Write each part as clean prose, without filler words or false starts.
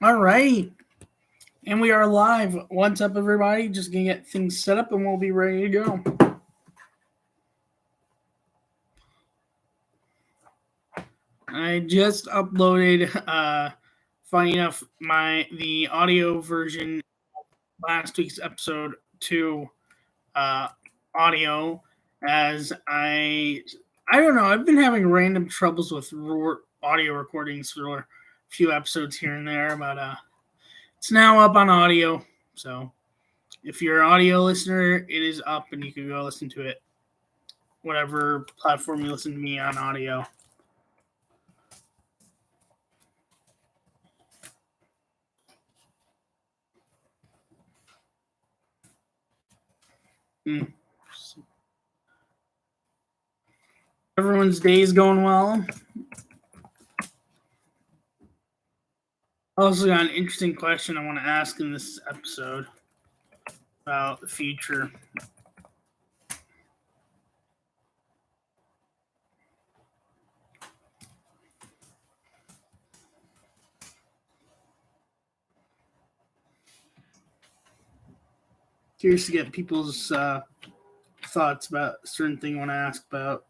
All right. And we are live. What's up, everybody? Just going to get things set up and we'll be ready to go. I just uploaded, funny enough, the audio version last week's episode to uh, audio as I don't know. I've been having random troubles with audio recordings for a few episodes here and there, but it's now up on audio. So if you're an audio listener, it is up and you can go listen to it, whatever platform you listen to me on audio. Mm. Everyone's day is going well. I also got an interesting question I want to ask in this episode about the future. Curious to get people's thoughts about a certain thing I want to ask about.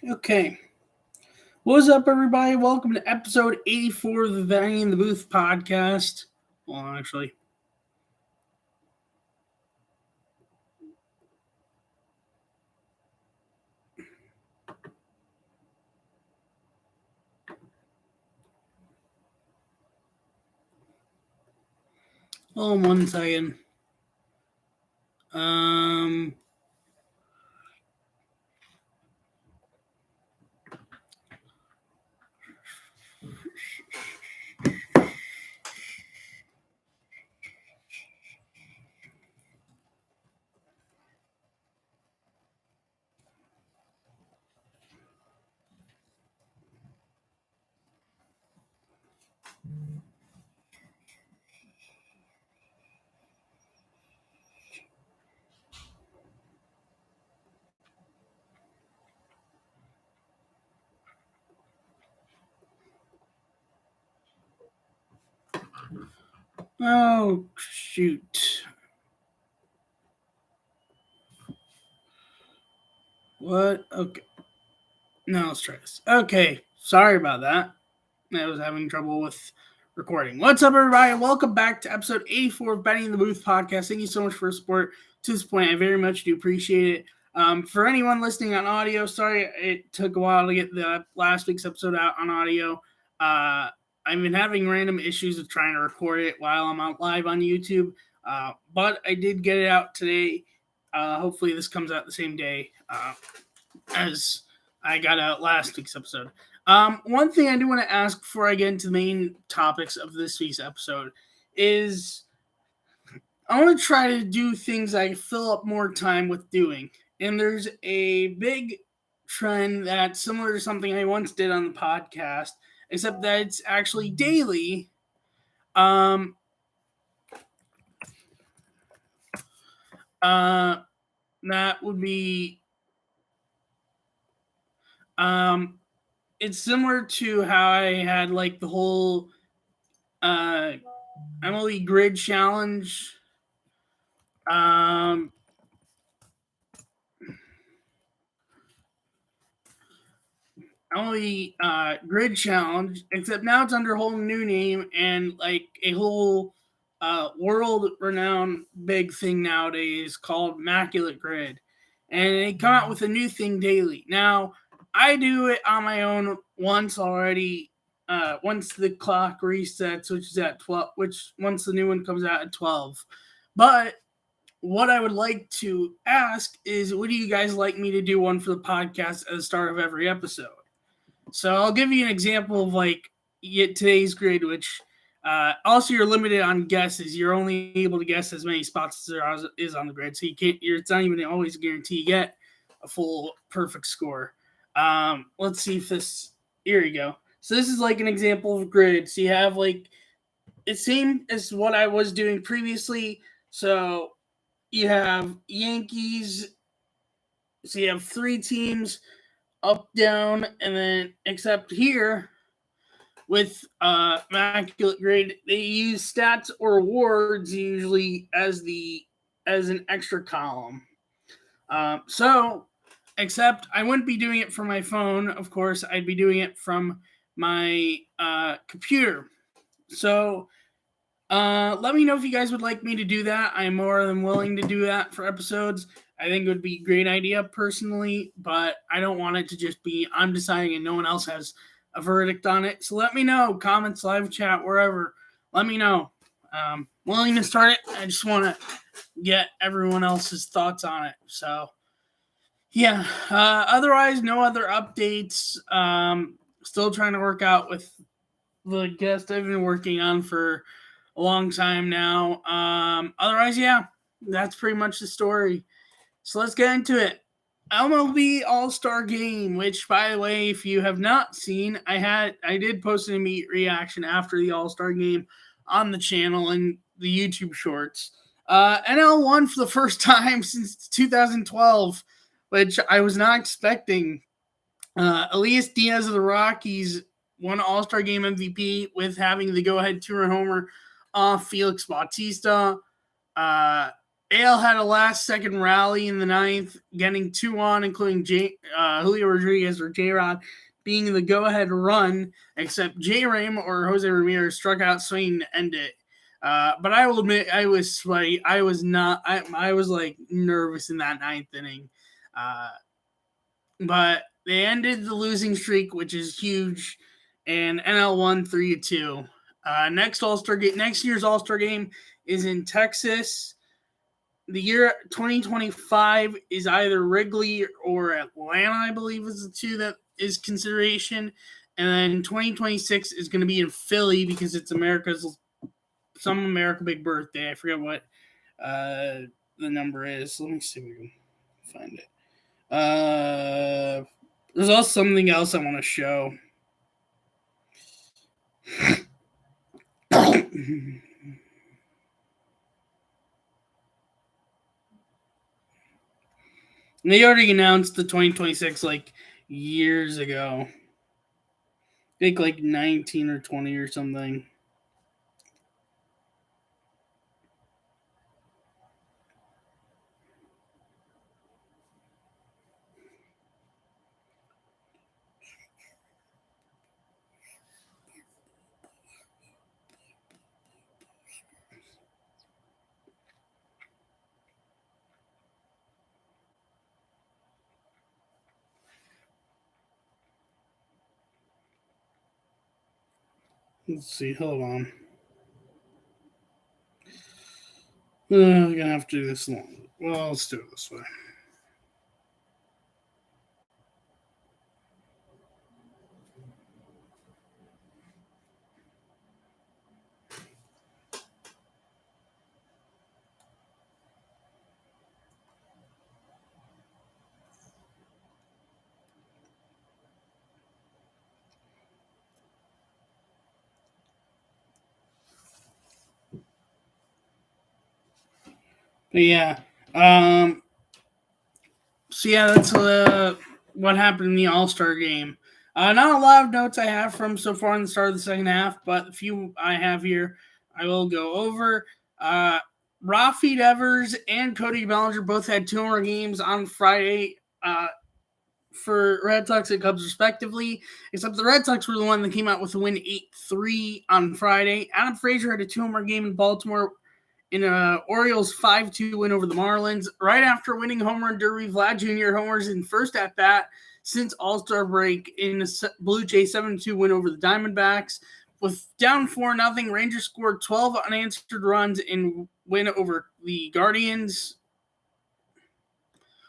Okay. What's up, everybody? Welcome to episode 84 of the Vanny in the Booth podcast. Well, actually, hold on 1 second. Um, oh, shoot. What? Okay. Now let's try this. Okay. Sorry about that. I was having trouble with recording. What's up, everybody? Welcome back to episode 84 of Betting in the Booth podcast. Thank you so much for your support to this point. I very much do appreciate it. For anyone listening on audio, sorry it took a while to get the last week's episode out on audio. I've been having random issues with trying to record it while I'm out live on YouTube, but I did get it out today. Hopefully, this comes out the same day as I got out last week's episode. One thing I do want to ask before I get into the main topics of this week's episode is I want to try to do things I fill up more time with doing. And there's a big trend that's similar to something I once did on the podcast, except that it's actually daily. Um, that would be it's similar to how I had like the whole MLB grid challenge. Um, MLB grid challenge, except now it's under a whole new name and like a whole world renowned big thing nowadays called Immaculate Grid. And they come out with a new thing daily. Now, I do it on my own once already. Once the clock resets, which is at 12, which once the new one comes out at 12. But what I would like to ask is, would you guys like me to do one for the podcast at the start of every episode? So I'll give you an example of like today's grid, which also you're limited on guesses. You're only able to guess as many spots as there is on the grid, so you can't. It's not even always a guarantee you get a full perfect score. Let's see if this. Here you go. So this is like an example of a grid. So you have like it's same as what I was doing previously. So you have Yankees. So you have 3 teams, up, down, and then except here with Immaculate Grade, they use stats or awards usually as an extra column. So, except I wouldn't be doing it from my phone. Of course, I'd be doing it from my computer. So, let me know if you guys would like me to do that. I'm more than willing to do that for episodes. I think it would be a great idea personally, but I don't want it to just be I'm deciding and no one else has a verdict on it. So let me know, comments, live chat, wherever. Let me know. Willing to start it. I just want to get everyone else's thoughts on it. So yeah. Otherwise, no other updates. Still trying to work out with the guest I've been working on for a long time now. Otherwise, yeah, that's pretty much the story. So let's get into it. MLB All-Star Game, which, by the way, if you have not seen, I did post an immediate reaction after the All-Star Game on the channel and the YouTube shorts. NL won for the first time since 2012, which I was not expecting. Elias Diaz of the Rockies won All-Star Game MVP with having the go-ahead 2-run homer off Felix Bautista. Ale had a last-second rally in the 9th, getting 2 on, including Julio Rodriguez or J-Rod being the go-ahead run, except J-Ram or Jose Ramirez struck out swinging to end it. But I will admit, I was sweaty. I was like nervous in that 9th inning. But they ended the losing streak, which is huge, and NL won 3-2. Next year's All-Star Game is in Texas. The year 2025 is either Wrigley or Atlanta, I believe, is the two that is consideration. And then 2026 is going to be in Philly because it's some America big birthday. I forget what the number is. Let me see if we can find it. There's also something else I want to show. They already announced the 2026 like years ago. I think like 19 or 20 or something. Let's see, hold on. I'm gonna have to do this long. Well, let's do it this way. But yeah. So yeah, that's what happened in the All-Star game. Not a lot of notes I have from so far in the start of the second half, but the few I have here I will go over. Rafi Devers and Cody Bellinger both had 2 more games on Friday for Red Sox and Cubs respectively, except the Red Sox were the one that came out with a win 8-3 on Friday. Adam Frazier had a 2-homer game in Baltimore in a Orioles 5-2 win over the Marlins. Right after winning home run derby, Vlad Jr. homers in first at bat since All-Star break in a Blue Jays 7-2 win over the Diamondbacks. With down 4-0, Rangers scored 12 unanswered runs in win over the Guardians.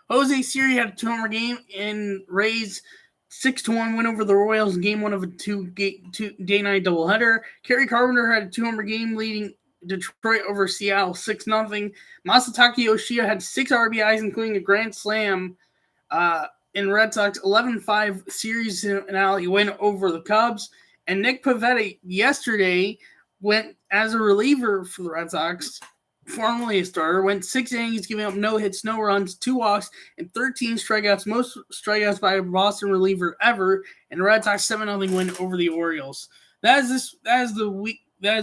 Jose Siri had a 2-homer game in Rays 6-1 win over the Royals in game 1 of a day-night doubleheader. Kerry Carpenter had a 2-homer game leading Detroit over Seattle 6-0. Masataka Yoshida had 6 RBIs, including a grand slam in Red Sox 11-5 series finale win over the Cubs. And Nick Pivetta yesterday went as a reliever for the Red Sox, formerly a starter, went 6 innings, giving up no hits, no runs, 2 walks, and 13 strikeouts, most strikeouts by a Boston reliever ever, and the Red Sox 7-0 win over the Orioles. That is the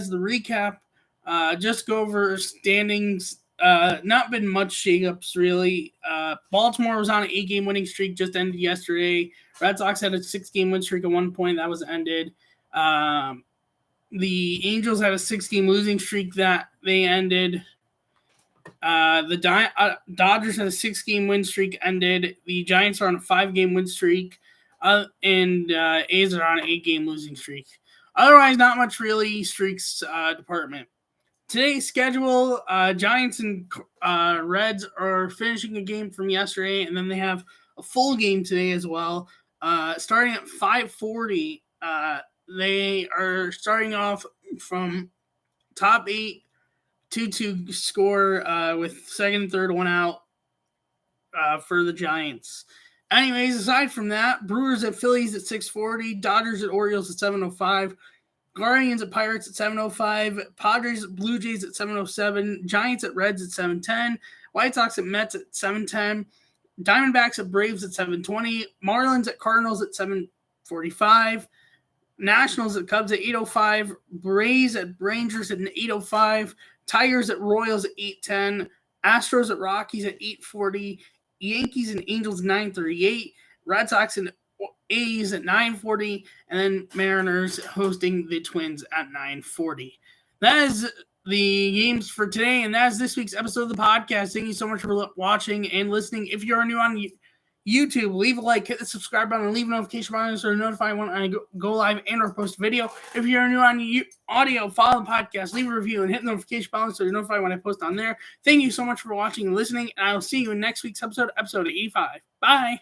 recap. Just go over standings. Not been much shakeups really. Baltimore was on an 8-game winning streak, just ended yesterday. Red Sox had a 6-game win streak at one point that was ended. The Angels had a 6-game losing streak that they ended. The Dodgers had a 6-game win streak ended. The Giants are on a 5-game win streak, and A's are on an 8-game losing streak. Otherwise, not much really streaks department. Today's schedule, Giants and Reds are finishing a game from yesterday, and then they have a full game today as well. Starting at 5:40, they are starting off from top 8, 2-2 score with second and third, 1 out for the Giants. Anyways, aside from that, Brewers at Phillies at 6:40, Dodgers at Orioles at 7:05, Guardians at Pirates at 7:05, Padres at Blue Jays at 7:07, Giants at Reds at 7:10, White Sox at Mets at 7:10, Diamondbacks at Braves at 7:20, Marlins at Cardinals at 7:45, Nationals at Cubs at 8:05, Braves at Rangers at 8:05, Tigers at Royals at 8:10, Astros at Rockies at 8:40, Yankees and Angels 9:38, Red Sox and A's at 9:40, and then Mariners hosting the Twins at 9:40. That is the games for today, and that is this week's episode of the podcast. Thank you so much for watching and listening. If you're new on YouTube, leave a like, hit the subscribe button, and leave a notification button so you're notified when I go live and or post a video. If you're new on audio, follow the podcast, leave a review, and hit the notification button so you're notified when I post on there. Thank you so much for watching and listening, and I will see you in next week's episode 85. Bye.